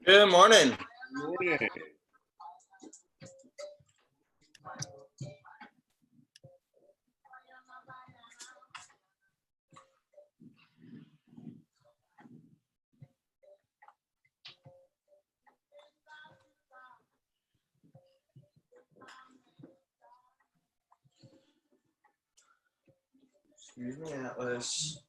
Good morning. Morning. Excuse me, Atlas.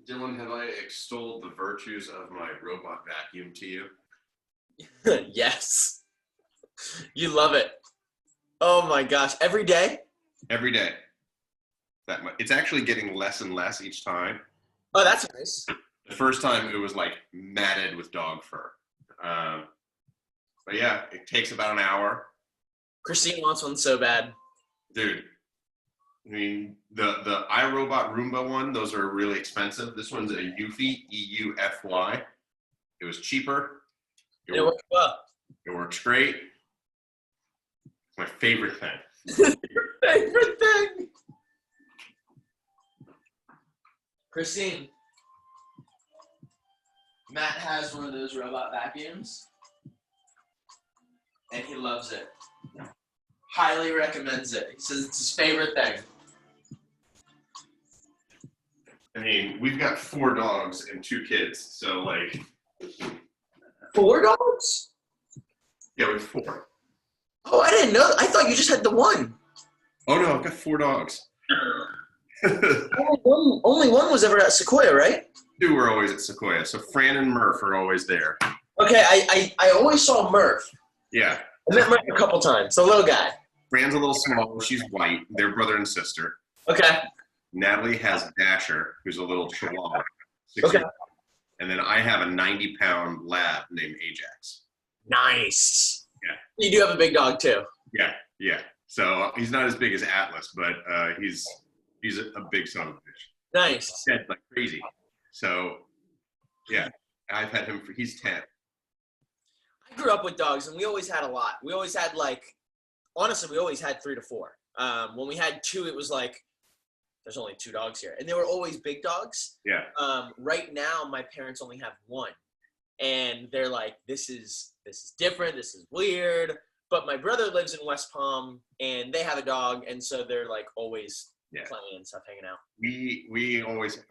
Dylan, have I extolled the virtues of my robot vacuum to you? Yes. You love it. Oh my gosh. Every day? Every day. It's actually getting less and less each time. Oh, that's nice. The first time it was like matted with dog fur. But yeah, it takes about an hour. Christine wants one so bad. Dude, I mean, the iRobot Roomba one, those are really expensive. This one's a Eufy, EUFY. It was cheaper. It works well. It works great. It's my favorite thing. Your favorite thing. Christine. Matt has one of those robot vacuums. And he loves it. Highly recommends it. He says it's his favorite thing. I mean, we've got 4 dogs and 2 kids, so like 4 dogs? yeah, we have 4. Oh, I didn't know. I thought you just had the one. Oh no, I've got 4 dogs. Only one was ever at Sequoia, right? 2 were always at Sequoia, so Fran and Murph are always there. Okay, I always saw Murph. Yeah. I met Murph a couple times. The little guy. Fran's a little smaller. She's white. They're brother and sister. Okay. Natalie has Dasher, who's a little chihuahua. Okay. And then I have a 90-pound lab named Ajax. Nice. Yeah. You do have a big dog too. Yeah. So he's not as big as Atlas, but he's a big son of a bitch. Nice. Dead like crazy. So yeah, I've had him he's 10. I grew up with dogs, and we always had a lot. We always had honestly, we always had 3 to 4. When we had 2, it was like, there's only 2 dogs here, and they were always big dogs. Yeah. Right now, my parents only have 1, and they're like, this is different. This is weird. But my brother lives in West Palm, and they have a dog, and so they're like always playing and stuff, hanging out. We always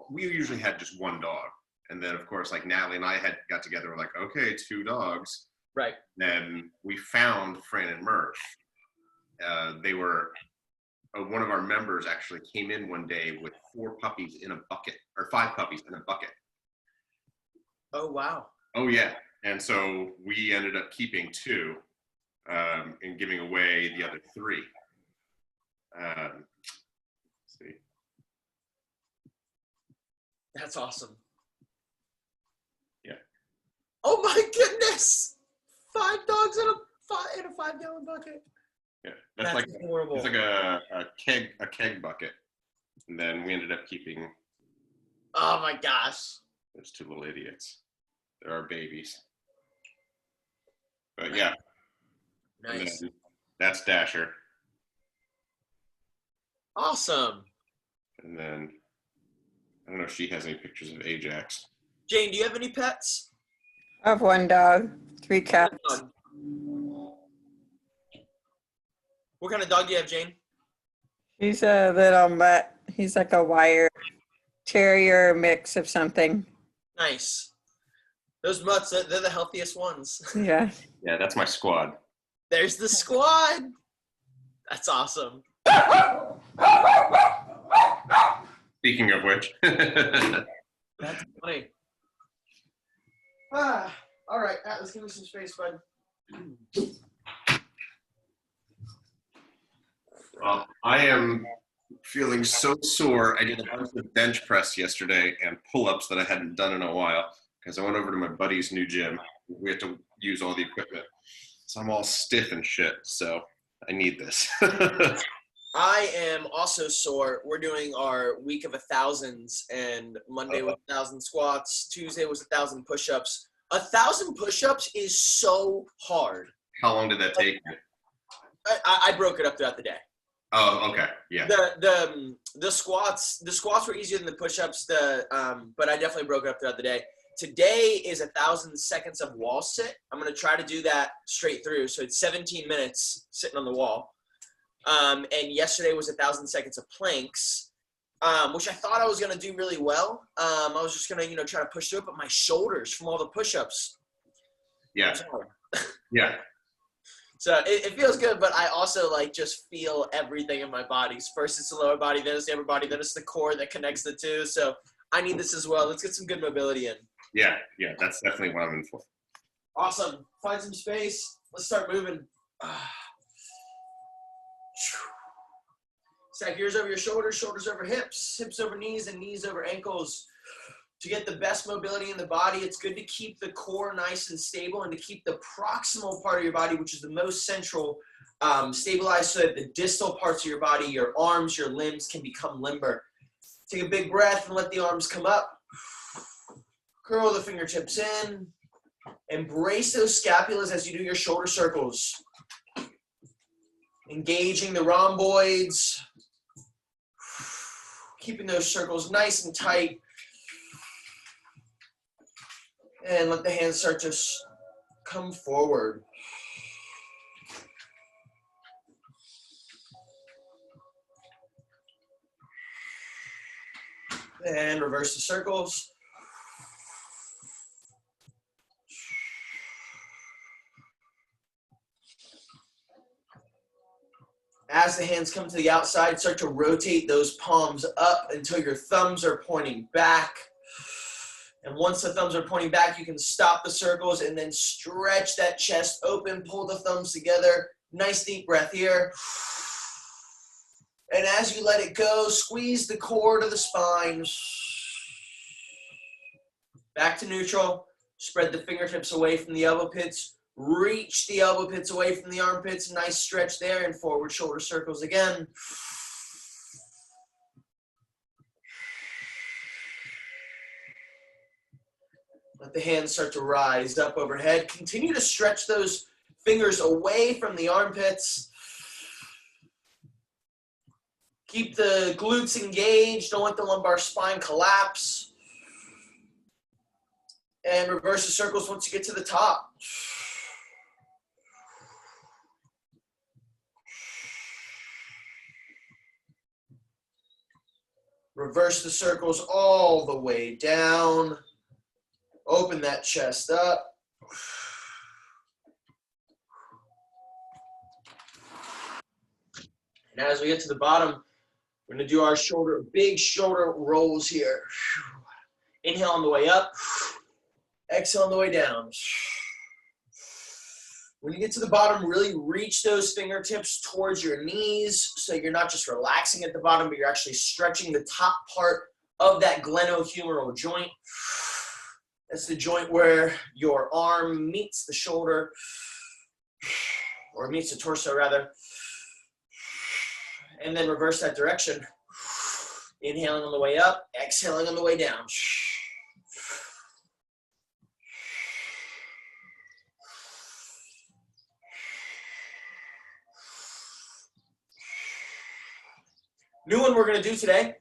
we usually had just 1 dog, and then of course like Natalie and I got together. We're like, okay, 2 dogs. Right. Then we found Fran and Murph. They were one of our members actually came in one day with 4 puppies in a bucket, or 5 puppies in a bucket. Oh wow. Oh yeah, and so we ended up keeping 2 and giving away the other 3. Let's see. That's awesome. Yeah. Oh my goodness! 5 dogs in a 5-gallon bucket. Yeah, that's horrible. It's like a keg bucket, and then we ended up keeping. Oh my gosh! Those 2 little idiots. They're our babies. But yeah. Nice. That's Dasher. Awesome. And then I don't know if she has any pictures of Ajax. Jane, do you have any pets? I have 1 dog, 3 cats. What kind of dog do you have, Jane? He's a little mutt. He's like a wire terrier mix of something. Nice. Those mutts, they're the healthiest ones. Yeah. Yeah, that's my squad. There's the squad. That's awesome. Speaking of which. That's funny. All right, Atlas, give me some space, bud. Well, I am feeling so sore. I did a bunch of bench press yesterday and pull-ups that I hadn't done in a while because I went over to my buddy's new gym. We had to use all the equipment. So I'm all stiff and shit. So I need this. I am also sore. We're doing our week of 1,000s, and Monday was 1,000 squats. Tuesday was 1,000 push-ups. 1,000 push-ups is so hard. How long did that take you? I broke it up throughout the day. Oh, okay. Yeah. The squats were easier than the push-ups. But I definitely broke it up throughout the day. Today is 1,000 seconds of wall sit. I'm gonna try to do that straight through. So it's 17 minutes sitting on the wall. And yesterday was 1,000 seconds of planks, which I thought I was gonna do really well. I was just gonna try to push through it, but my shoulders from all the push-ups. Yeah. Yeah. So it feels good, but I also just feel everything in my body. First it's the lower body, then it's the upper body, then it's the core that connects the two. So I need this as well. Let's get some good mobility in. Yeah. That's definitely what I'm in for. Awesome. Find some space. Let's start moving. Stack yours over your shoulders, shoulders over hips, hips over knees, and knees over ankles. To get the best mobility in the body, it's good to keep the core nice and stable and to keep the proximal part of your body, which is the most central, stabilized so that the distal parts of your body, your arms, your limbs can become limber. Take a big breath and let the arms come up. Curl the fingertips in. Embrace those scapulas as you do your shoulder circles. Engaging the rhomboids. Keeping those circles nice and tight. And let the hands start to come forward. And reverse the circles. As the hands come to the outside, start to rotate those palms up until your thumbs are pointing back. And once the thumbs are pointing back, you can stop the circles and then stretch that chest open, pull the thumbs together. Nice deep breath here. And as you let it go, squeeze the core to the spine. Back to neutral. Spread the fingertips away from the elbow pits. Reach the elbow pits away from the armpits. Nice stretch there and forward shoulder circles again. Let the hands start to rise up overhead. Continue to stretch those fingers away from the armpits. Keep the glutes engaged. Don't let the lumbar spine collapse. And reverse the circles once you get to the top. Reverse the circles all the way down. Open that chest up. And as we get to the bottom, we're going to do our big shoulder rolls here. Inhale on the way up. Exhale on the way down. When you get to the bottom, really reach those fingertips towards your knees so you're not just relaxing at the bottom, but you're actually stretching the top part of that glenohumeral joint. That's the joint where your arm meets the shoulder, or meets the torso rather. And then reverse that direction. Inhaling on the way up, exhaling on the way down. New one we're going to do today.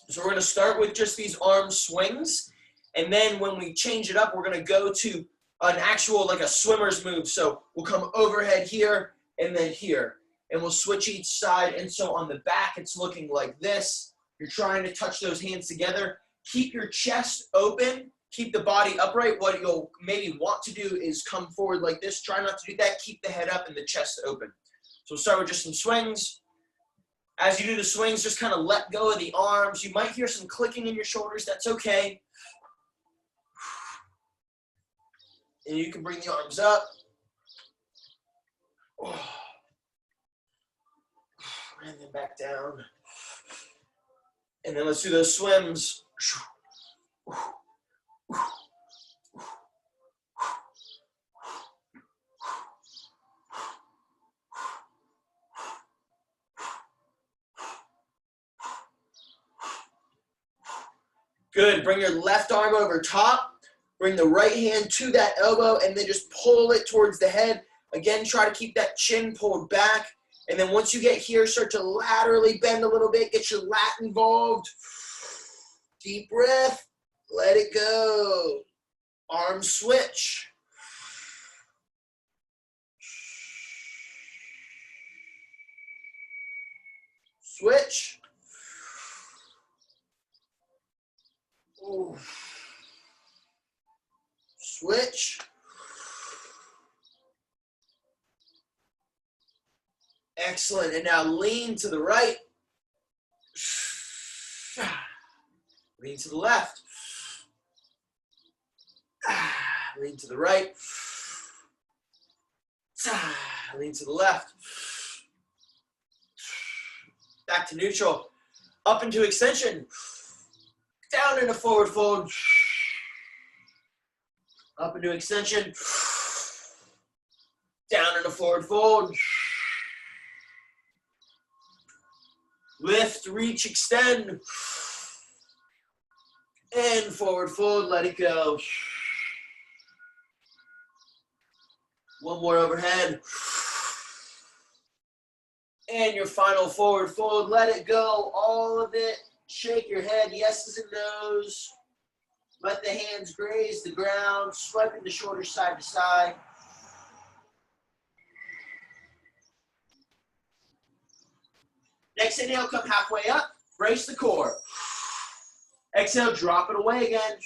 So we're going to start with just these arm swings. And then when we change it up, we're going to go to an actual, like a swimmer's move. So we'll come overhead here and then here. And we'll switch each side. And so on the back, it's looking like this. You're trying to touch those hands together. Keep your chest open. keep the body upright. What you'll maybe want to do is come forward like this. Try not to do that. Keep the head up and the chest open. So we'll start with just some swings. As you do the swings, just kind of let go of the arms. You might hear some clicking in your shoulders. That's okay. And you can bring the arms up. And then back down. And then let's do those swims. Good. Bring your left arm over top. Bring the right hand to that elbow and then just pull it towards the head. Again, try to keep that chin pulled back. And then once you get here, start to laterally bend a little bit. Get your lat involved. Deep breath. Let it go. Arm switch. Switch. Ooh. Switch. Excellent. And now lean to the right. Lean to the left. Lean to the right. Lean to the left. Back to neutral. Up into extension. Down into forward fold. Up into extension. Down into forward fold. Lift, reach, extend. And forward fold, let it go. One more overhead. And your final forward fold, let it go, all of it. Shake your head, yeses and nos. Let the hands graze the ground, swiping the shoulders side to side. Next inhale, come halfway up, brace the core. Exhale, drop it away again.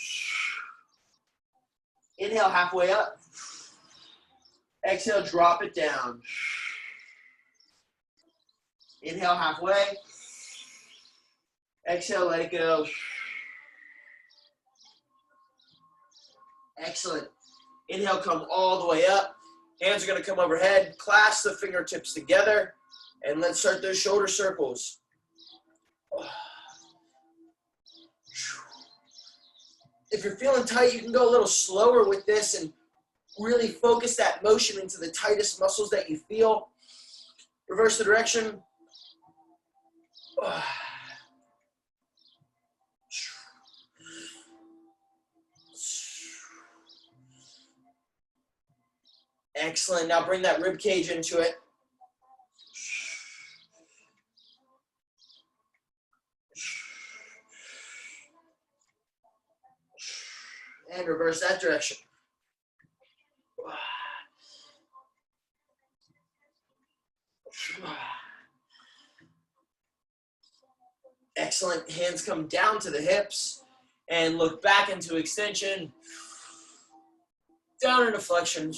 Inhale, halfway up. Exhale, drop it down. Inhale, halfway. Exhale, let it go. Excellent. Inhale, come all the way up. Hands are going to come overhead. Clasp the fingertips together. And let's start those shoulder circles. If you're feeling tight, you can go a little slower with this and really focus that motion into the tightest muscles that you feel. Reverse the direction. Excellent. Now bring that rib cage into it. And reverse that direction. Excellent. Hands come down to the hips and look back into extension. Down into flexion.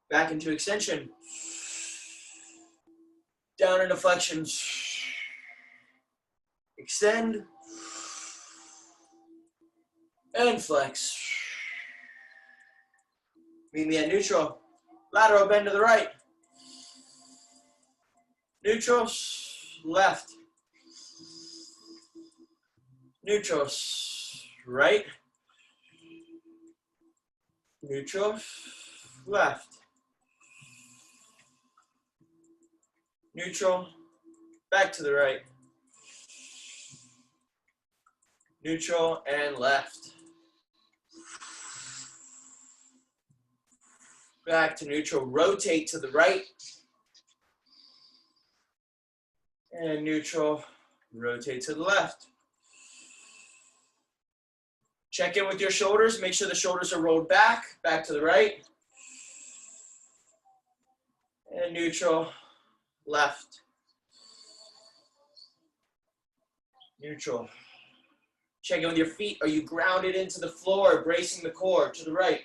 Back into extension. Down into flexion. Extend. And flex. Meet me at neutral. Lateral bend to the right. Neutral, left. Neutral, right. Neutral, left. Neutral, back to the right. Neutral and left. Back to neutral, rotate to the right. And neutral, rotate to the left. Check in with your shoulders, make sure the shoulders are rolled back to the right. And neutral, left. Neutral, Check in with your feet. Are you grounded into the floor, bracing the core to the right?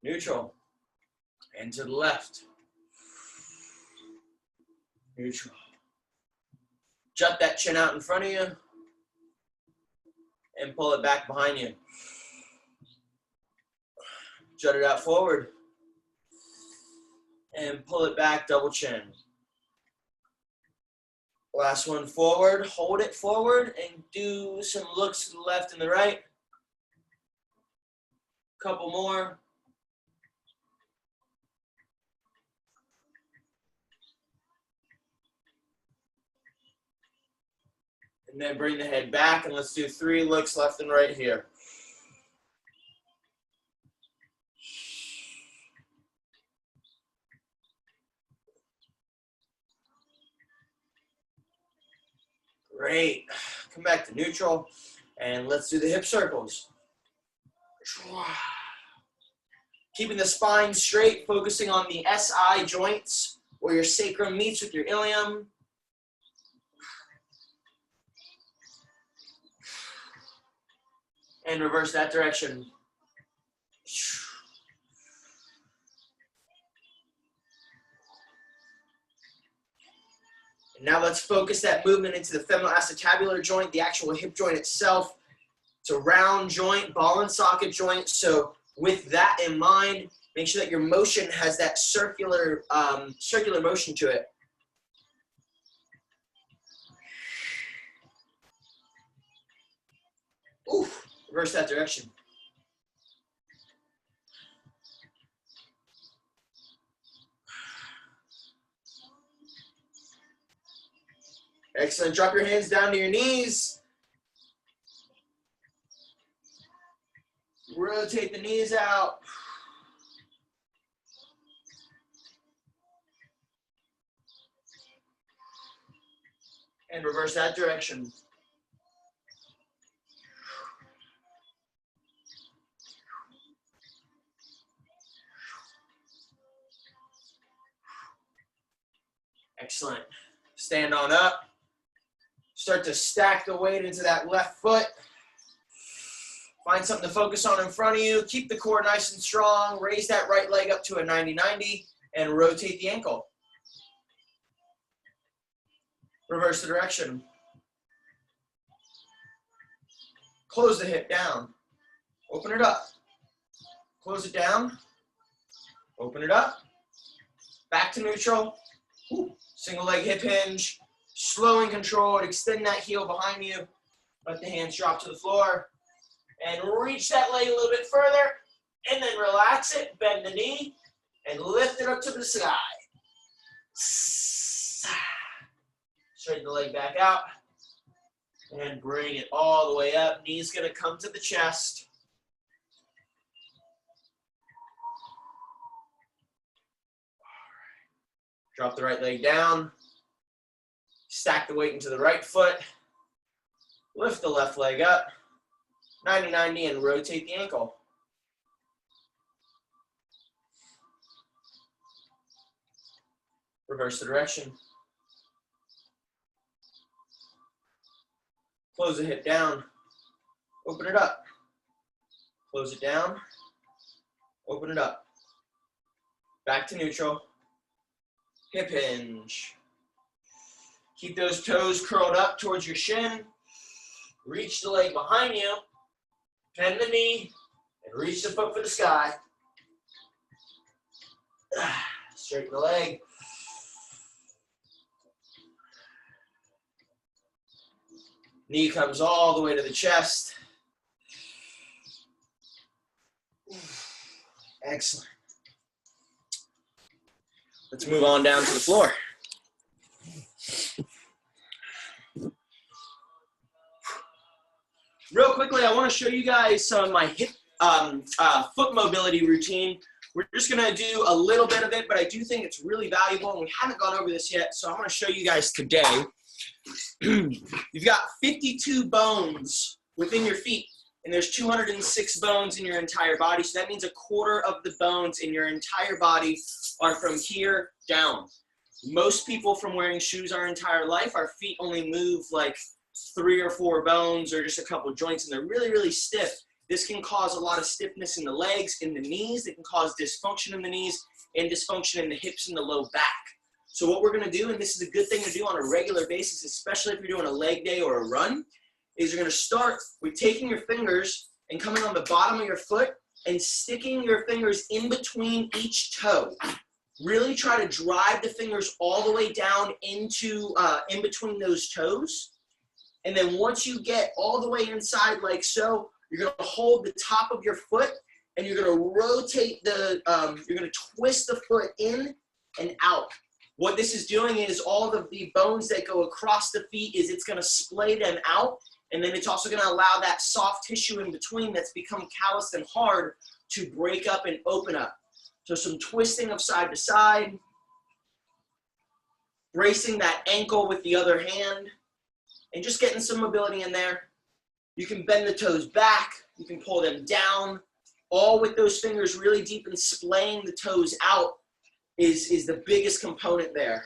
Neutral. And to the left. Neutral. Jut that chin out in front of you. And pull it back behind you. Jut it out forward. And pull it back, double chin. Last one forward, hold it forward, and do some looks to the left and the right. Couple more. And then bring the head back, and let's do 3 looks left and right here. Great. Come back to neutral, and let's do the hip circles. Keeping the spine straight, focusing on the SI joints, where your sacrum meets with your ilium. And reverse that direction. And now let's focus that movement into the femoral acetabular joint, the actual hip joint itself. It's a round joint, ball and socket joint. So with that in mind, make sure that your motion has that circular motion to it. Oof, reverse that direction. Excellent. Drop your hands down to your knees. Rotate the knees out. And reverse that direction. Excellent. Stand on up. Start to stack the weight into that left foot. Find something to focus on in front of you. Keep the core nice and strong. Raise that right leg up to a 90-90 and rotate the ankle. Reverse the direction. Close the hip down. Open it up. Close it down. Open it up. Back to neutral. Single leg hip hinge. Slow and controlled. Extend that heel behind you. Let the hands drop to the floor. And reach that leg a little bit further. And then relax it. Bend the knee. And lift it up to the sky. Straighten the leg back out. And bring it all the way up. Knee's going to come to the chest. Drop the right leg down. Stack the weight into the right foot. Lift the left leg up. 90-90 and rotate the ankle. Reverse the direction. Close the hip down. Open it up. Close it down. Open it up. Back to neutral. Hip hinge. Keep those toes curled up towards your shin. Reach the leg behind you. Bend the knee. And reach the foot for the sky. Straighten the leg. Knee comes all the way to the chest. Excellent. Let's move on down to the floor. Real quickly, I want to show you guys some of my hip foot mobility routine. We're just going to do a little bit of it, but I do think it's really valuable, and we haven't gone over this yet, so I want to show you guys today. You've got 52 bones within your feet, and there's 206 bones in your entire body, so that means a quarter of the bones in your entire body are from here down. Most people from wearing shoes our entire life, our feet only move like 3 or 4 bones or just a couple joints and they're really, really stiff, this can cause a lot of stiffness in the legs, in the knees. It can cause dysfunction in the knees and dysfunction in the hips and the low back. So what we're gonna do, and this is a good thing to do on a regular basis, especially if you're doing a leg day or a run, is you're gonna start with taking your fingers and coming on the bottom of your foot and sticking your fingers in between each toe. Really try to drive the fingers all the way down into, in between those toes. And then once you get all the way inside like so, you're gonna hold the top of your foot and you're gonna rotate the, you're gonna twist the foot in and out. What this is doing is all of the bones that go across the feet is it's gonna splay them out, and then it's also gonna allow that soft tissue in between that's become calloused and hard to break up and open up. So some twisting of side to side, bracing that ankle with the other hand, and just getting some mobility in there. You can bend the toes back, you can pull them down, all with those fingers really deep and splaying the toes out is the biggest component there.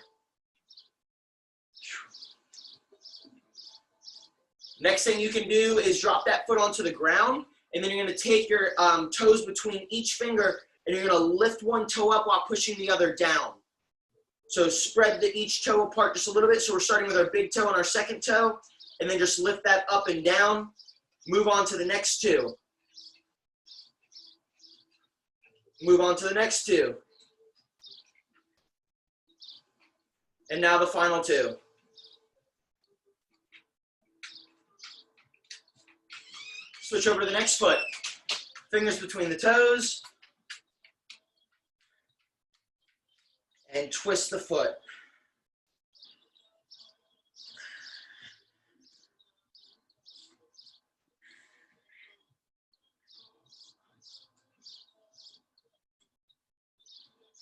Next thing you can do is drop that foot onto the ground, and then you're gonna take your toes between each finger and you're gonna lift one toe up while pushing the other down. So spread each toe apart just a little bit. So we're starting with our big toe and our second toe, and then just lift that up and down. Move on to the next two. Move on to the next two. And now the final two. Switch over to the next foot. Fingers between the toes. And twist the foot.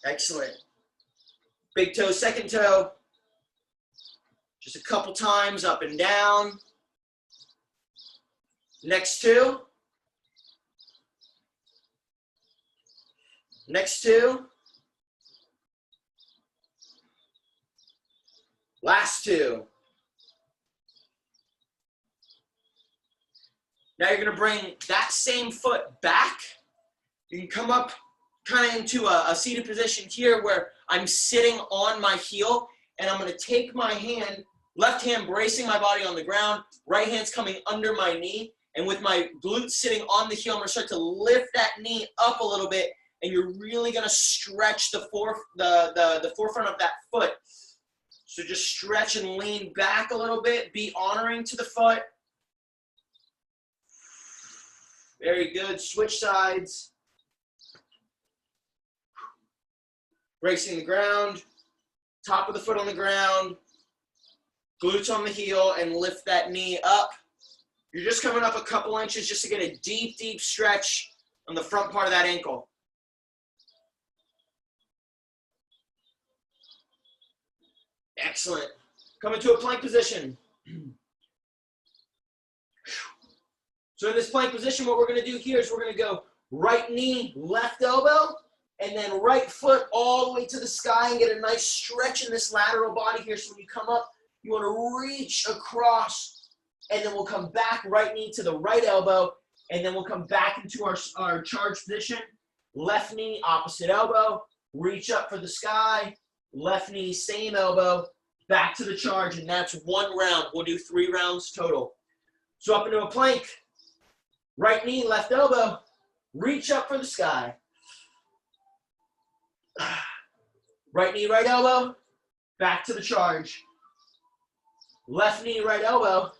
Excellent. Big toe, second toe. Just a couple times up and down. Next two. Next two. Last two. Now you're gonna bring that same foot back. You can come up kind of into a seated position here where I'm sitting on my heel, and I'm gonna take my hand, left hand bracing my body on the ground, right hand's coming under my knee, and with my glutes sitting on the heel, I'm gonna start to lift that knee up a little bit, and you're really gonna stretch the forefront of that foot. So just stretch and lean back a little bit, be honoring to the foot. Very good, switch sides. Bracing the ground, top of the foot on the ground, glutes on the heel, and lift that knee up. You're just coming up a couple inches just to get a deep, deep stretch on the front part of that ankle. Excellent. Come into a plank position. So in this plank position, what we're gonna do here is we're gonna go right knee, left elbow, and then right foot all the way to the sky and get a nice stretch in this lateral body here. So when you come up, you wanna reach across, and then we'll come back, right knee to the right elbow, and then we'll come back into our charge position. Left knee, opposite elbow, reach up for the sky, left knee, same elbow, back to the charge, and that's one round. We'll do 3 rounds total. So up into a plank, right knee, left elbow, reach up for the sky. Right knee, right elbow, back to the charge. Left knee, right elbow,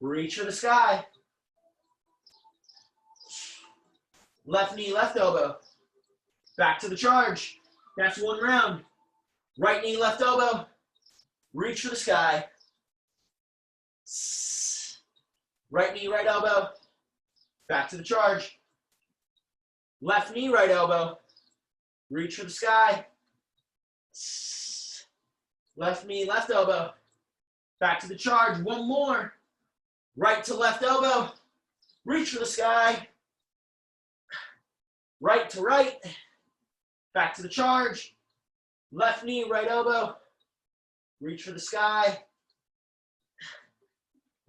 reach for the sky. Left knee, left elbow, back to the charge. That's one round. Right knee, left elbow, reach for the sky. Right knee, right elbow, back to the charge. Left knee, right elbow, reach for the sky. Left knee, left elbow, back to the charge. One more. Right to left elbow, reach for the sky. Right to right, back to the charge. Left knee, right elbow, reach for the sky.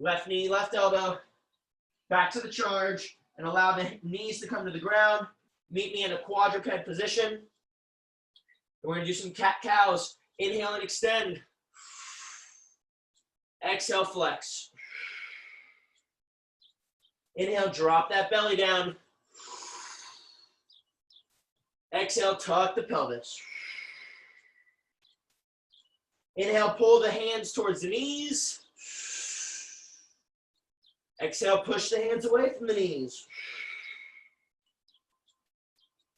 Left knee, left elbow. Back to the charge, and allow the knees to come to the ground. Meet me in a quadruped position. We're going to do some cat-cows. Inhale and extend. Exhale, flex. Inhale, drop that belly down. Exhale, tuck the pelvis. Inhale, pull the hands towards the knees. Exhale, push the hands away from the knees.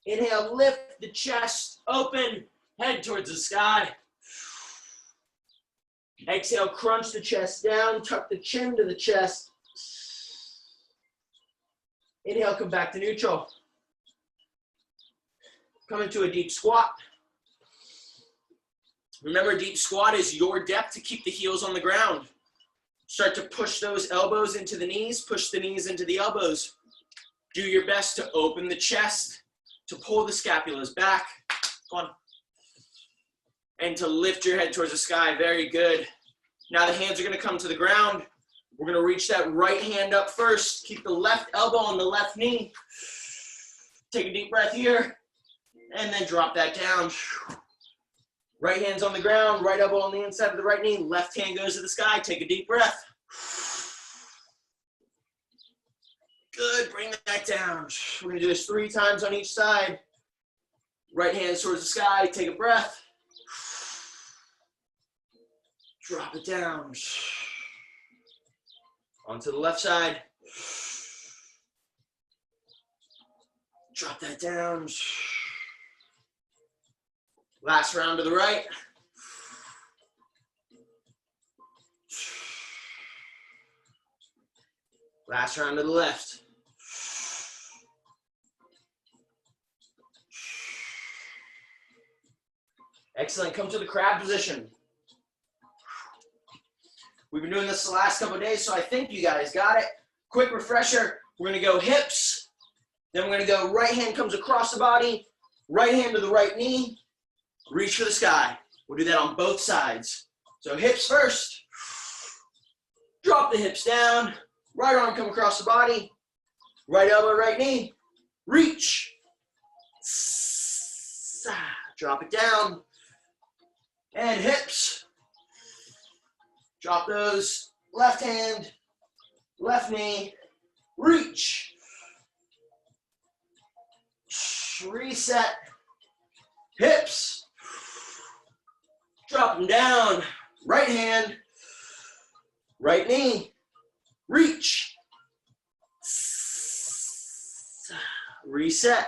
Inhale, lift the chest open, head towards the sky. Exhale, crunch the chest down, tuck the chin to the chest. Inhale, come back to neutral. Come into a deep squat. Remember, deep squat is your depth to keep the heels on the ground. Start to push those elbows into the knees, push the knees into the elbows. Do your best to open the chest, to pull the scapulas back. Come on. And to lift your head towards the sky. Very good. Now the hands are going to come to the ground. We're going to reach that right hand up first. Keep the left elbow on the left knee. Take a deep breath here. And then drop that down. Right hand's on the ground. Right elbow on the inside of the right knee. Left hand goes to the sky. Take a deep breath. Good. Bring that down. We're going to do this 3 times on each side. Right hand towards the sky. Take a breath. Drop it down. Onto the left side. Drop that down. Last round to the right. Last round to the left. Excellent. Come to the crab position. We've been doing this the last couple of days, so I think you guys got it. Quick refresher. We're going to go hips. Then we're going to go right hand comes across the body. Right hand to the right knee. Reach for the sky. We'll do that on both sides. So hips first. Drop the hips down. Right arm come across the body. Right elbow, right knee. Reach. Drop it down. And hips. Drop those. Left hand. Left knee. Reach. Reset. Hips. Drop them down. Right hand. Right knee. Reach. Reset.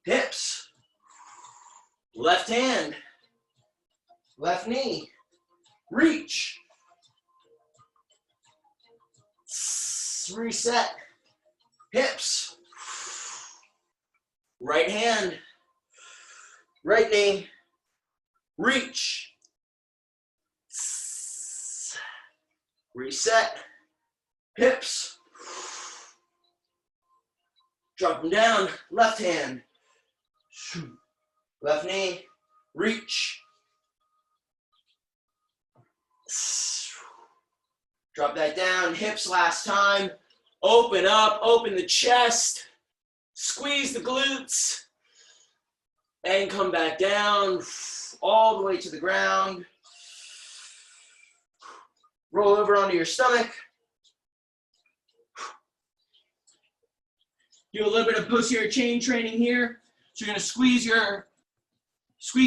Hips. Left hand. Left knee. Reach. Reset. Hips. Right hand. Right knee. Reach. Reset. Hips. Drop them down. Left hand. Left knee. Reach. Drop that down. Hips last time. Open up. Open the chest. Squeeze the glutes. And come back down. All the way to the ground. Roll over onto your stomach. Do a little bit of posterior chain training here. So you're going to squeeze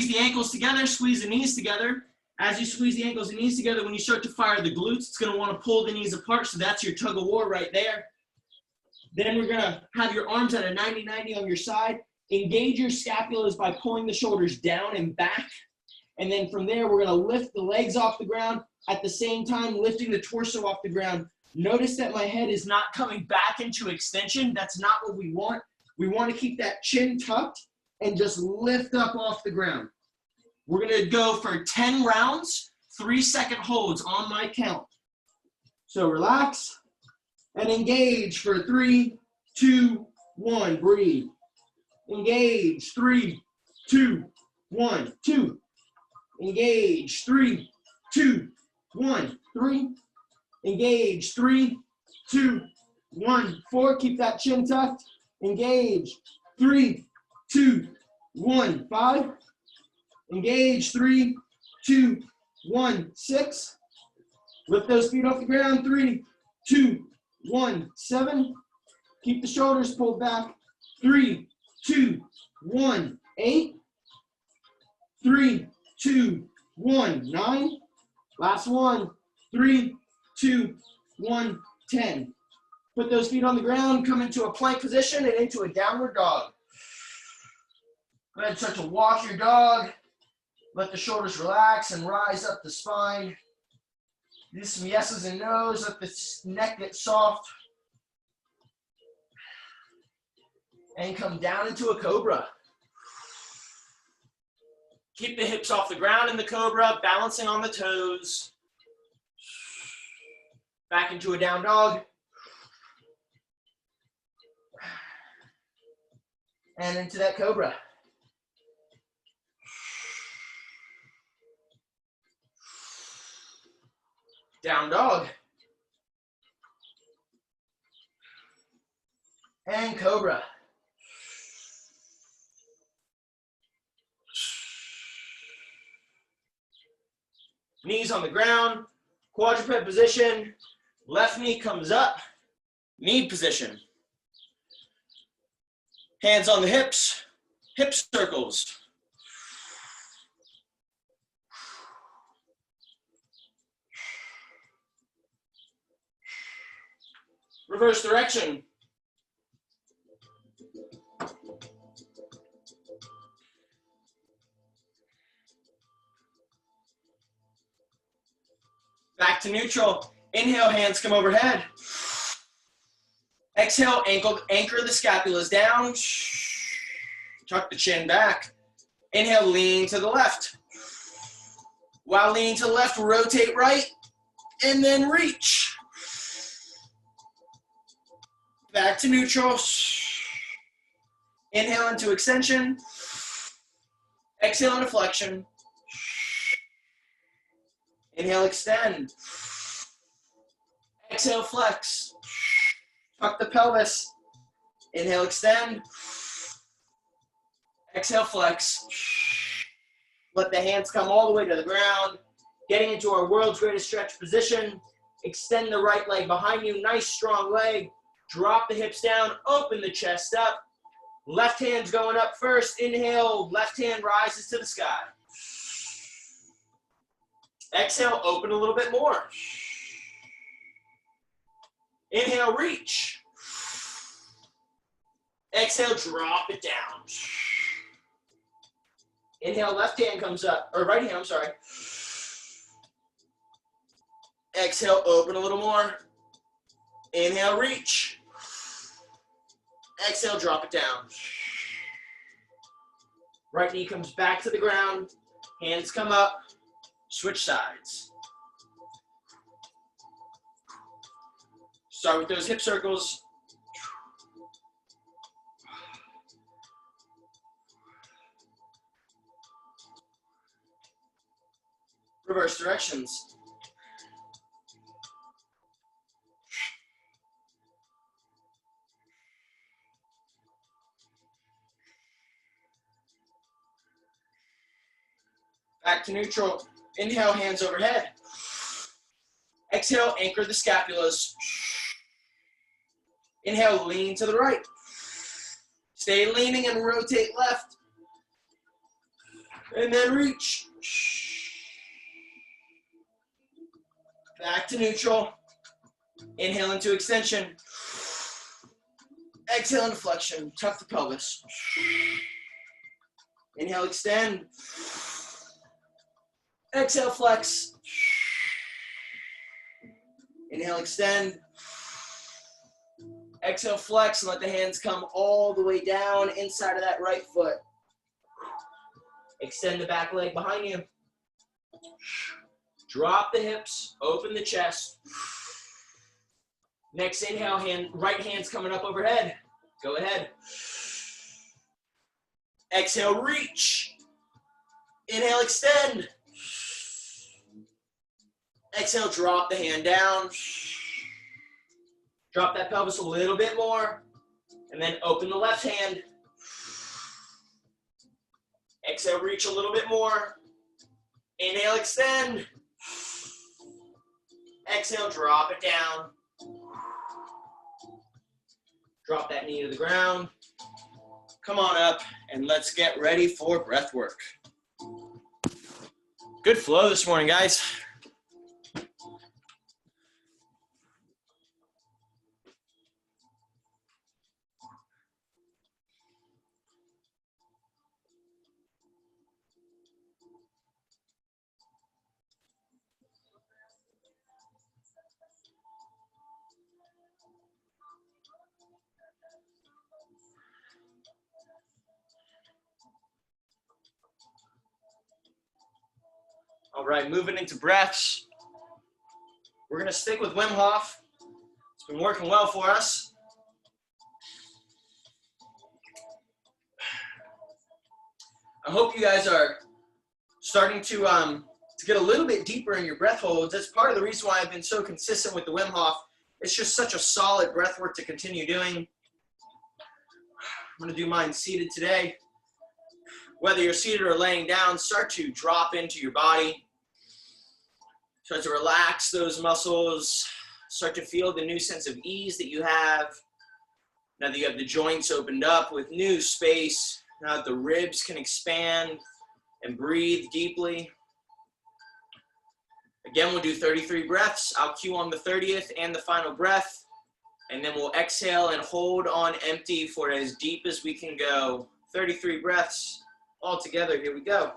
the ankles together, squeeze the knees together. As you squeeze the ankles and knees together, when you start to fire the glutes, it's going to want to pull the knees apart. So that's your tug of war right there. Then we're going to have your arms at a 90-90 on your side. Engage your scapulas by pulling the shoulders down and back. And then from there, we're going to lift the legs off the ground. At the same time, lifting the torso off the ground. Notice that my head is not coming back into extension. That's not what we want. We want to keep that chin tucked and just lift up off the ground. We're going to go for 10 rounds, 3-second holds on my count. So relax and engage for 3, 2, 1. Breathe. Engage. 3, 2, 1. 2. Engage. 3, 2, 1. 3. Engage. 3, 2, 1. 4. Keep that chin tucked. Engage. 3, 2, 1. 5. Engage. 3, 2, 1. 6. Lift those feet off the ground. 3, 2, 1. 7. Keep the shoulders pulled back. 3, 2, 1. 8. 3, 2, 1. 9. Last one. 3, 2, 1. 10. Put those feet on the ground. Come into a plank position and into a downward dog. Go ahead and start to walk your dog. Let the shoulders relax and rise up the spine. Do some yeses and nos. Let the neck get soft. And come down into a cobra. Keep the hips off the ground in the cobra, balancing on the toes. Back into a down dog. And into that cobra. Down dog. And cobra. Knees on the ground, quadruped position, left knee comes up, knee position. Hands on the hips, hip circles. Reverse direction. Back to neutral. Inhale, hands come overhead. Exhale, anchor the scapulas down. Tuck the chin back. Inhale, lean to the left. While leaning to the left, rotate right, and then reach. Back to neutral. Inhale into extension. Exhale into flexion. Inhale, extend. Exhale, flex. Tuck the pelvis. Inhale, extend. Exhale, flex. Let the hands come all the way to the ground. Getting into our world's greatest stretch position. Extend the right leg behind you. Nice, strong leg. Drop the hips down. Open the chest up. Left hand's going up first. Inhale, left hand rises to the sky. Exhale, open a little bit more. Inhale, reach. Exhale, drop it down. Inhale, left hand comes up, or right hand, I'm sorry. Exhale, open a little more. Inhale, reach. Exhale, drop it down. Right knee comes back to the ground. Hands come up. Switch sides. Start with those hip circles. Reverse directions. Back to neutral. Inhale, hands overhead. Exhale, anchor the scapulas. Inhale, lean to the right. Stay leaning and rotate left. And then reach. Back to neutral. Inhale into extension. Exhale into flexion. Tuck the pelvis. Inhale, extend. Exhale, flex. Inhale, extend. Exhale, flex, and let the hands come all the way down inside of that right foot. Extend the back leg behind you. Drop the hips, open the chest. Next inhale, right hand's coming up overhead. Go ahead. Exhale, reach. Inhale, extend. Exhale, drop the hand down. Drop that pelvis a little bit more. And then open the left hand. Exhale, reach a little bit more. Inhale, extend. Exhale, drop it down. Drop that knee to the ground. Come on up and let's get ready for breath work. Good flow this morning, guys. All right, moving into breaths. We're gonna stick with Wim Hof. It's been working well for us. I hope you guys are starting to get a little bit deeper in your breath holds. That's part of the reason why I've been so consistent with the Wim Hof. It's just such a solid breath work to continue doing. I'm gonna do mine seated today. Whether you're seated or laying down, start to drop into your body. Start to relax those muscles. Start to feel the new sense of ease that you have. Now that you have the joints opened up with new space, now that the ribs can expand and breathe deeply. Again, we'll do 33 breaths. I'll cue on the 30th and the final breath. And then we'll exhale and hold on empty for as deep as we can go. 33 breaths all together. Here we go.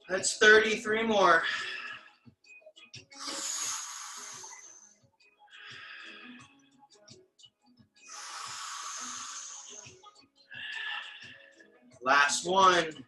That's 33 more. Last one.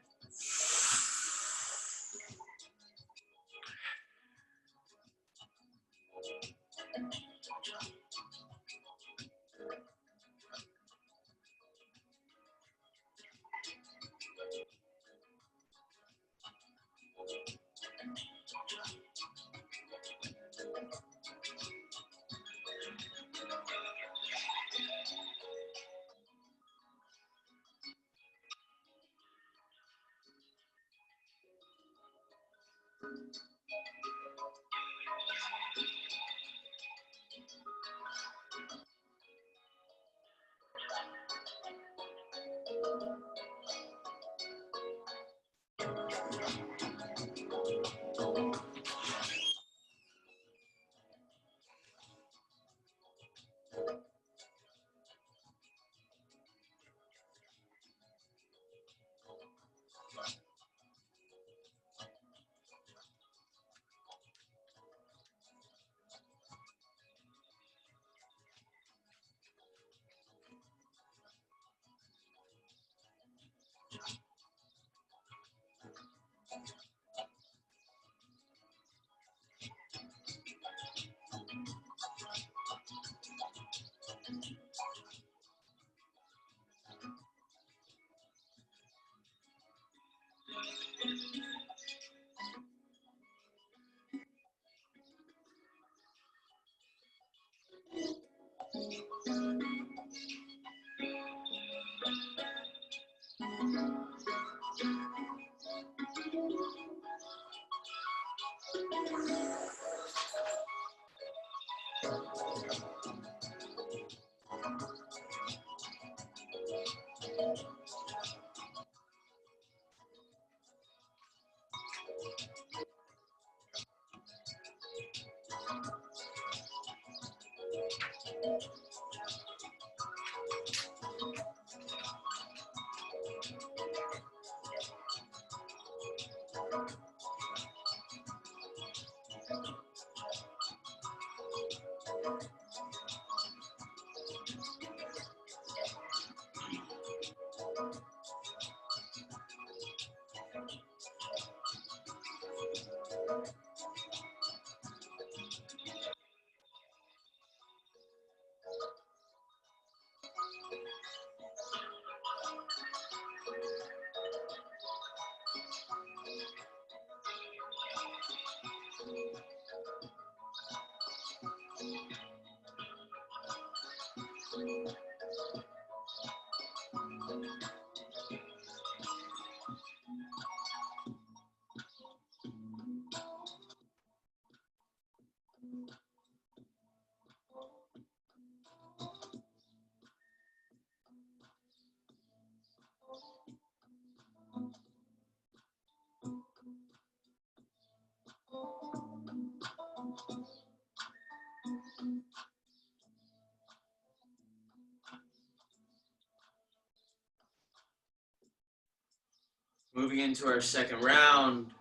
Moving into our second round,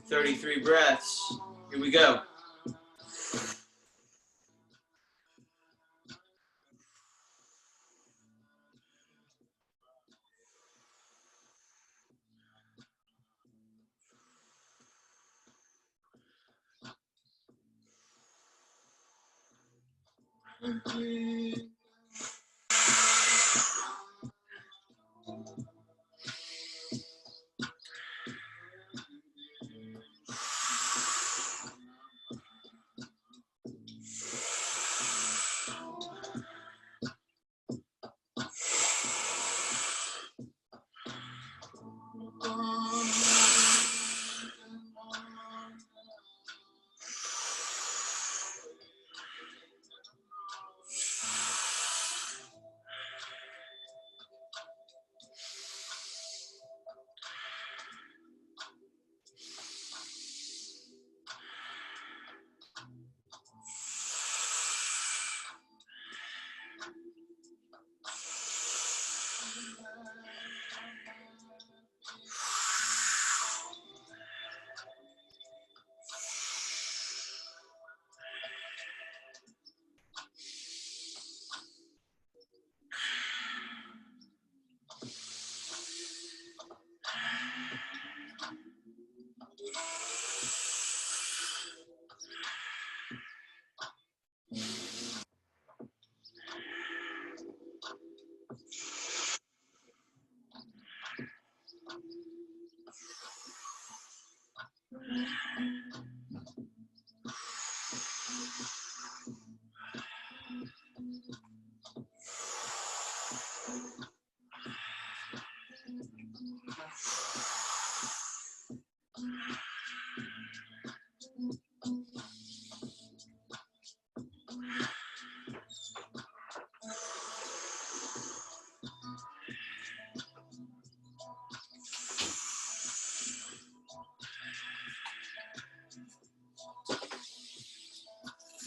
33 breaths. Here we go.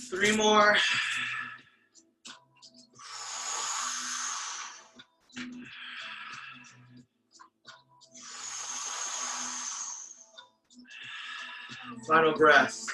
Three more. Final breath.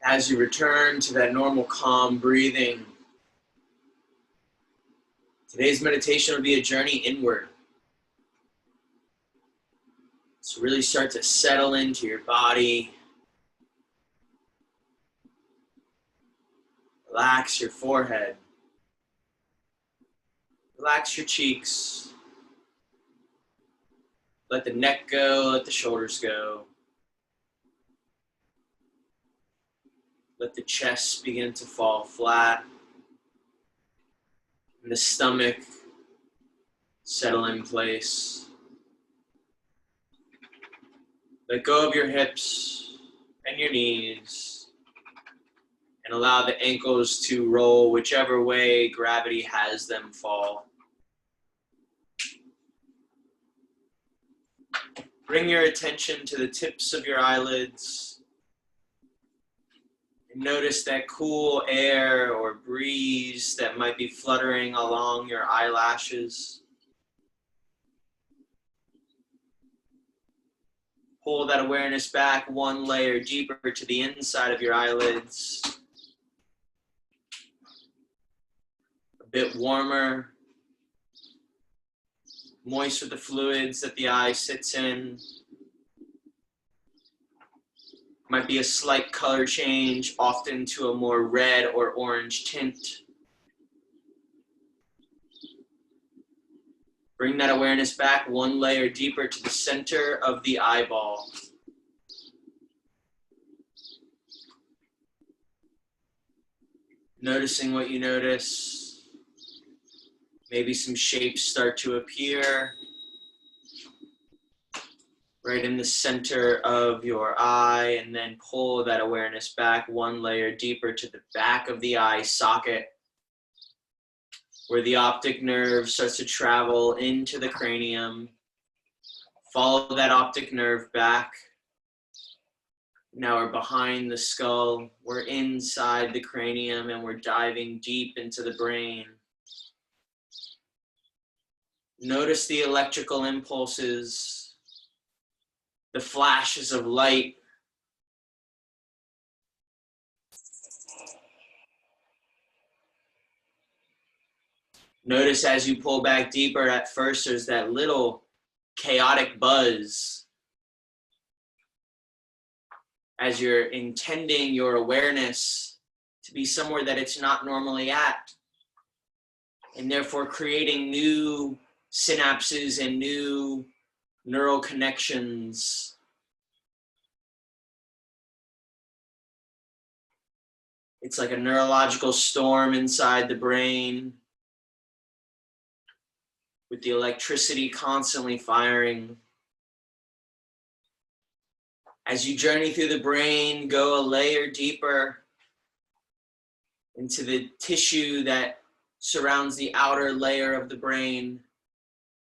As you return to that normal calm breathing, today's meditation will be a journey inward. So really start to settle into your body. Relax your forehead. Relax your cheeks. Let the neck go, let the shoulders go. Let the chest begin to fall flat. And the stomach settle in place. Let go of your hips and your knees. And allow the ankles to roll whichever way gravity has them fall. Bring your attention to the tips of your eyelids. Notice that cool air or breeze that might be fluttering along your eyelashes. Pull that awareness back one layer deeper to the inside of your eyelids. A bit warmer, moist with the fluids that the eye sits in. Might be a slight color change, often to a more red or orange tint. Bring that awareness back one layer deeper to the center of the eyeball. Noticing what you notice. Maybe some shapes start to appear right in the center of your eye, and then pull that awareness back one layer deeper to the back of the eye socket, where the optic nerve starts to travel into the cranium. Follow that optic nerve back. Now we're behind the skull, we're inside the cranium, and we're diving deep into the brain. Notice the electrical impulses, the flashes of light. Notice as you pull back deeper, at first there's that little chaotic buzz as you're intending your awareness to be somewhere that it's not normally at, and therefore creating new synapses and new neural connections. It's like a neurological storm inside the brain, with the electricity constantly firing. As you journey through the brain, go a layer deeper into the tissue that surrounds the outer layer of the brain.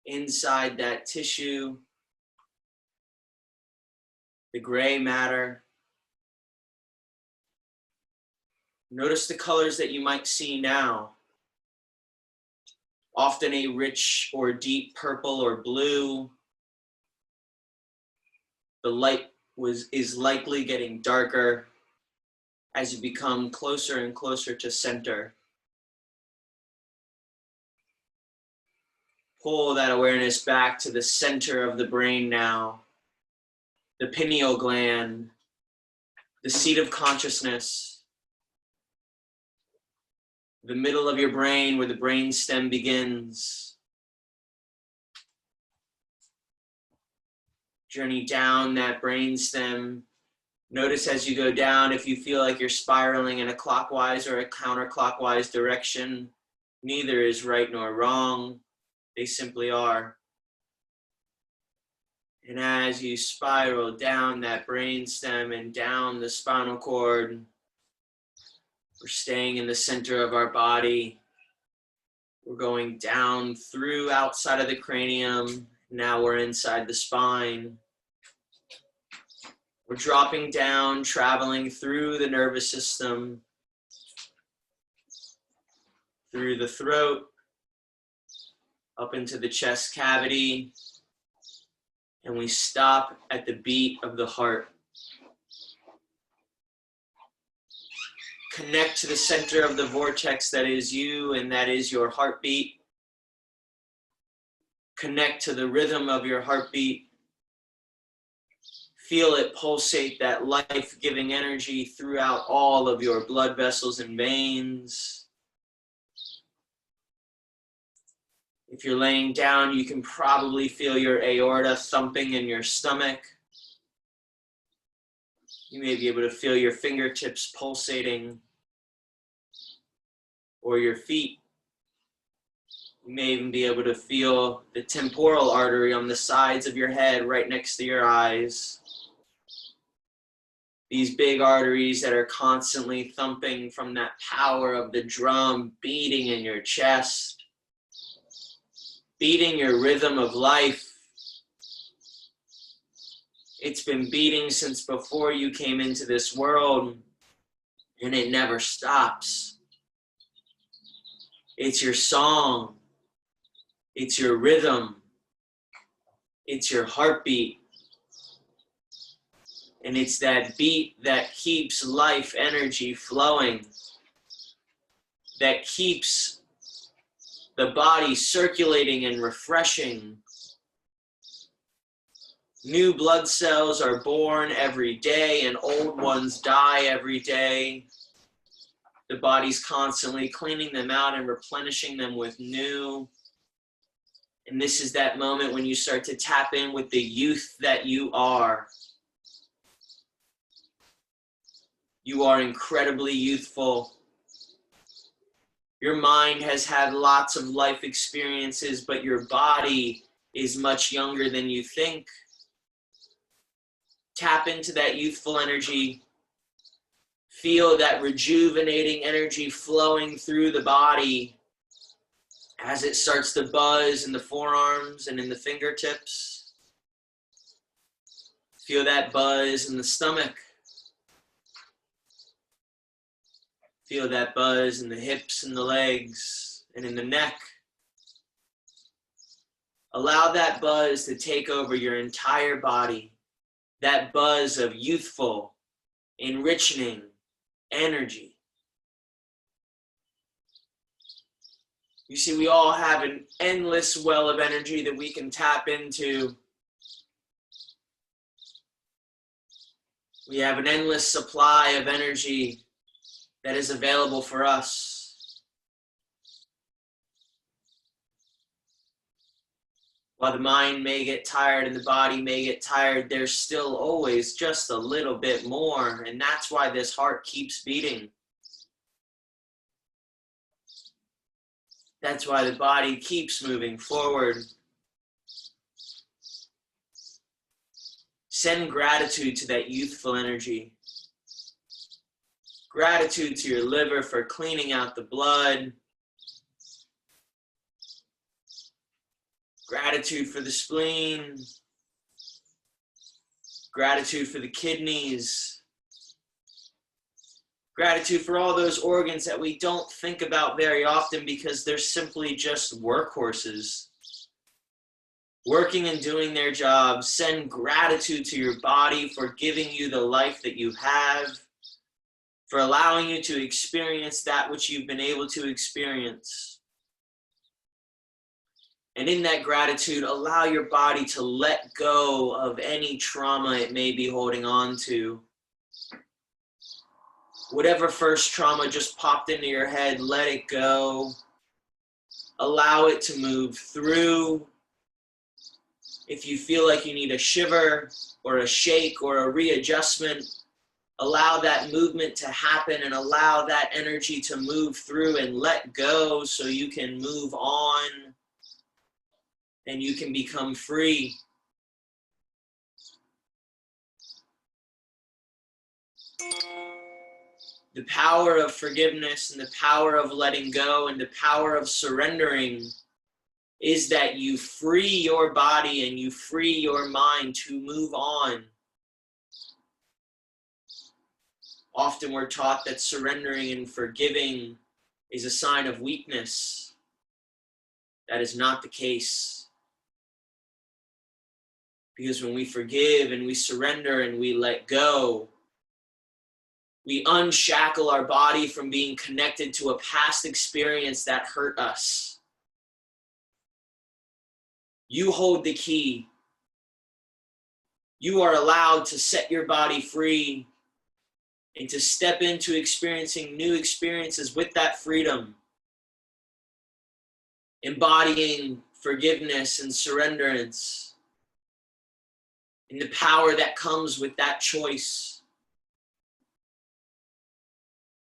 Inside that tissue, the gray matter. Notice the colors that you might see now. Often a rich or deep purple or blue. The light is likely getting darker as you become closer and closer to center. Pull that awareness back to the center of the brain now. The pineal gland, the seat of consciousness, the middle of your brain where the brain stem begins. Journey down that brain stem. Notice as you go down, if you feel like you're spiraling in a clockwise or a counterclockwise direction, neither is right nor wrong. They simply are. And as you spiral down that brain stem and down the spinal cord, we're staying in the center of our body. We're going down through outside of the cranium. Now we're inside the spine. We're dropping down, traveling through the nervous system, through the throat, up into the chest cavity, and we stop at the beat of the heart. Connect to the center of the vortex that is you, and that is your heartbeat. Connect to the rhythm of your heartbeat. Feel it pulsate, that life-giving energy throughout all of your blood vessels and veins. If you're laying down, you can probably feel your aorta thumping in your stomach. You may be able to feel your fingertips pulsating, or your feet. You may even be able to feel the temporal artery on the sides of your head right next to your eyes. These big arteries that are constantly thumping from that power of the drum beating in your chest, beating your rhythm of life. It's been beating since before you came into this world, and it never stops. It's your song. It's your rhythm. It's your heartbeat. And it's that beat that keeps life energy flowing, that keeps the body circulating and refreshing. New blood cells are born every day, and old ones die every day. The body's constantly cleaning them out and replenishing them with new. And this is that moment when you start to tap in with the youth that you are. You are incredibly youthful. Your mind has had lots of life experiences, but your body is much younger than you think. Tap into that youthful energy. Feel that rejuvenating energy flowing through the body as it starts to buzz in the forearms and in the fingertips. Feel that buzz in the stomach. Feel that buzz in the hips and the legs and in the neck. Allow that buzz to take over your entire body. That buzz of youthful, enriching energy. You see, we all have an endless well of energy that we can tap into. We have an endless supply of energy that is available for us. While the mind may get tired and the body may get tired, there's still always just a little bit more. And that's why this heart keeps beating. That's why the body keeps moving forward. Send gratitude to that youthful energy. Gratitude to your liver for cleaning out the blood. Gratitude for the spleen. Gratitude for the kidneys. Gratitude for all those organs that we don't think about very often because they're simply just workhorses. Working and doing their jobs. Send gratitude to your body for giving you the life that you have, for allowing you to experience that which you've been able to experience. And in that gratitude, allow your body to let go of any trauma it may be holding on to. Whatever first trauma just popped into your head, let it go. Allow it to move through. If you feel like you need a shiver or a shake or a readjustment, allow that movement to happen and allow that energy to move through and let go so you can move on and you can become free. The power of forgiveness and the power of letting go and the power of surrendering is that you free your body and you free your mind to move on. Often we're taught that surrendering and forgiving is a sign of weakness. That is not the case. Because when we forgive and we surrender and we let go, we unshackle our body from being connected to a past experience that hurt us. You hold the key. You are allowed to set your body free and to step into experiencing new experiences with that freedom, embodying forgiveness and surrenderance, and the power that comes with that choice.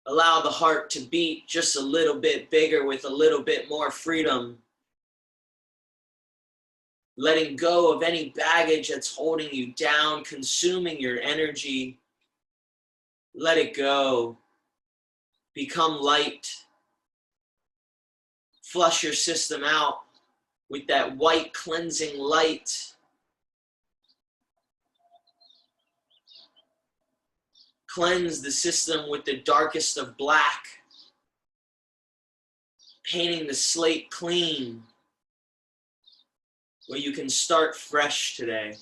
Allow the heart to beat just a little bit bigger with a little bit more freedom. Letting go of any baggage that's holding you down, consuming your energy. Let it go. Become light. Flush your system out with that white cleansing light. Cleanse the system with the darkest of black, painting the slate clean, where you can start fresh today.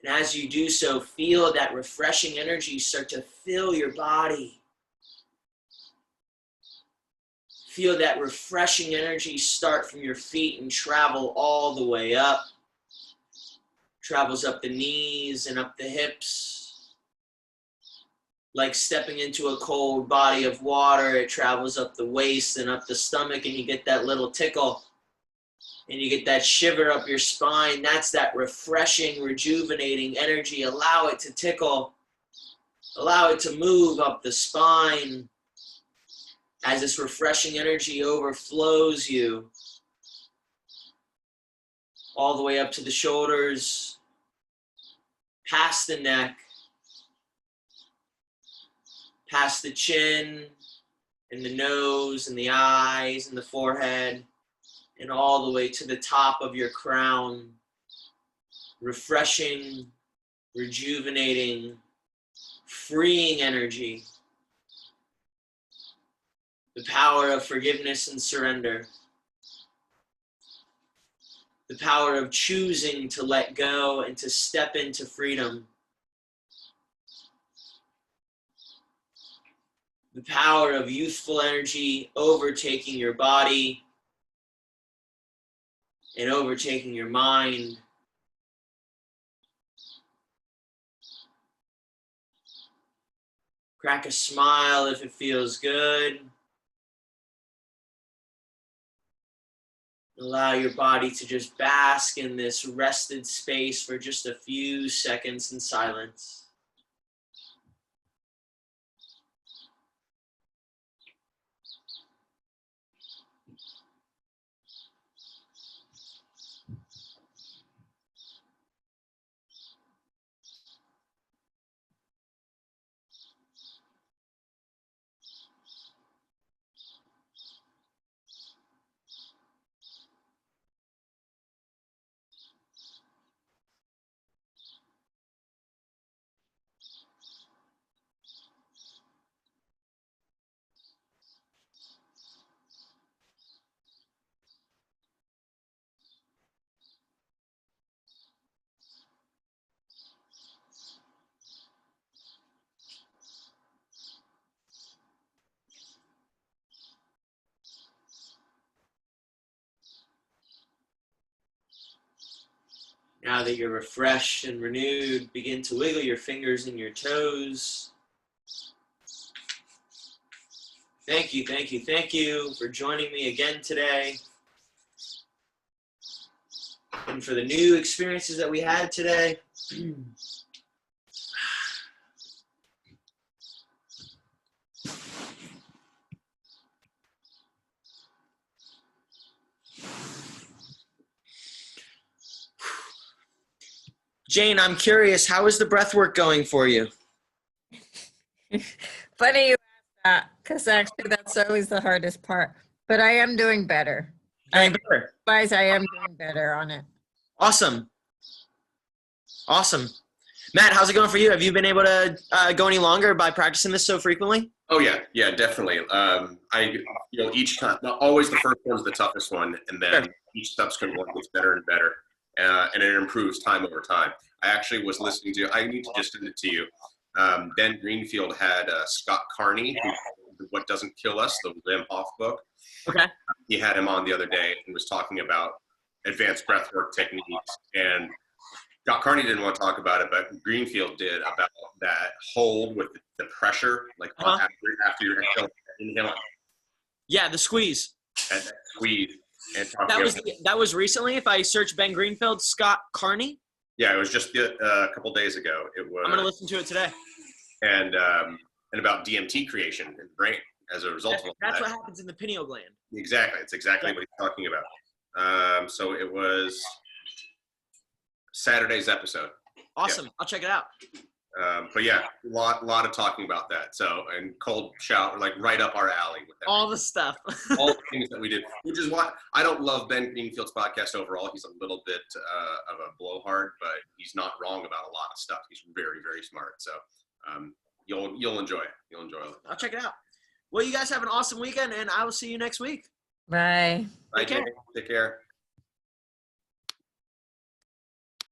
And as you do so, feel that refreshing energy start to fill your body. Feel that refreshing energy start from your feet and travel all the way up. Travels up the knees and up the hips. Like stepping into a cold body of water, it travels up the waist and up the stomach, and you get that little tickle. And you get that shiver up your spine. That's that refreshing, rejuvenating energy. Allow it to tickle. Allow it to move up the spine as this refreshing energy overflows you all the way up to the shoulders, past the neck, past the chin and the nose and the eyes and the forehead, and all the way to the top of your crown. Refreshing, rejuvenating, freeing energy. The power of forgiveness and surrender. The power of choosing to let go and to step into freedom. The power of youthful energy overtaking your body and overtaking your mind. Crack a smile if it feels good. Allow your body to just bask in this rested space for just a few seconds in silence. Now that you're refreshed and renewed, begin to wiggle your fingers and your toes. Thank you, thank you, thank you for joining me again today. And for the new experiences that we had today. Jane, I'm curious, how is the breath work going for you? Funny you ask that, because actually that's always the hardest part. But I am doing better. Doing better. Guys, I am doing better on it. Awesome. Awesome. Matt, how's it going for you? Have you been able to go any longer by practicing this so frequently? Oh yeah, definitely. Each time, not always the first one's the toughest one, and then each subsequent one gets better and better, and it improves time over time. I actually was listening to. I need to just send it to you. Ben Greenfield had Scott Carney, who What Doesn't Kill Us, the Wim Hof book. Okay. He had him on the other day and was talking about advanced breathwork techniques. And Scott Carney didn't want to talk about it, but Greenfield did, about that hold with the pressure, like after your inhale. Yeah, the squeeze. And that squeeze. And That was recently. If I search Ben Greenfield, Scott Carney. Yeah, it was just a couple days ago. It was. I'm gonna listen to it today. And about DMT creation in the brain as a result of that. That's what happens in the pineal gland. Exactly. It's exactly what he's talking about. So it was Saturday's episode. Awesome. Yeah. I'll check it out. But yeah, lot of talking about that. So, and cold shower, like right up our alley with that. All the stuff. All the things that we did, which is why I don't love Ben Greenfield's podcast overall. He's a little bit of a blowhard, but he's not wrong about a lot of stuff. He's very, very smart. So you'll enjoy it. You'll enjoy it. I'll check it out. Well, you guys have an awesome weekend, and I will see you next week. Bye. Bye, Take care. Jay. Take care.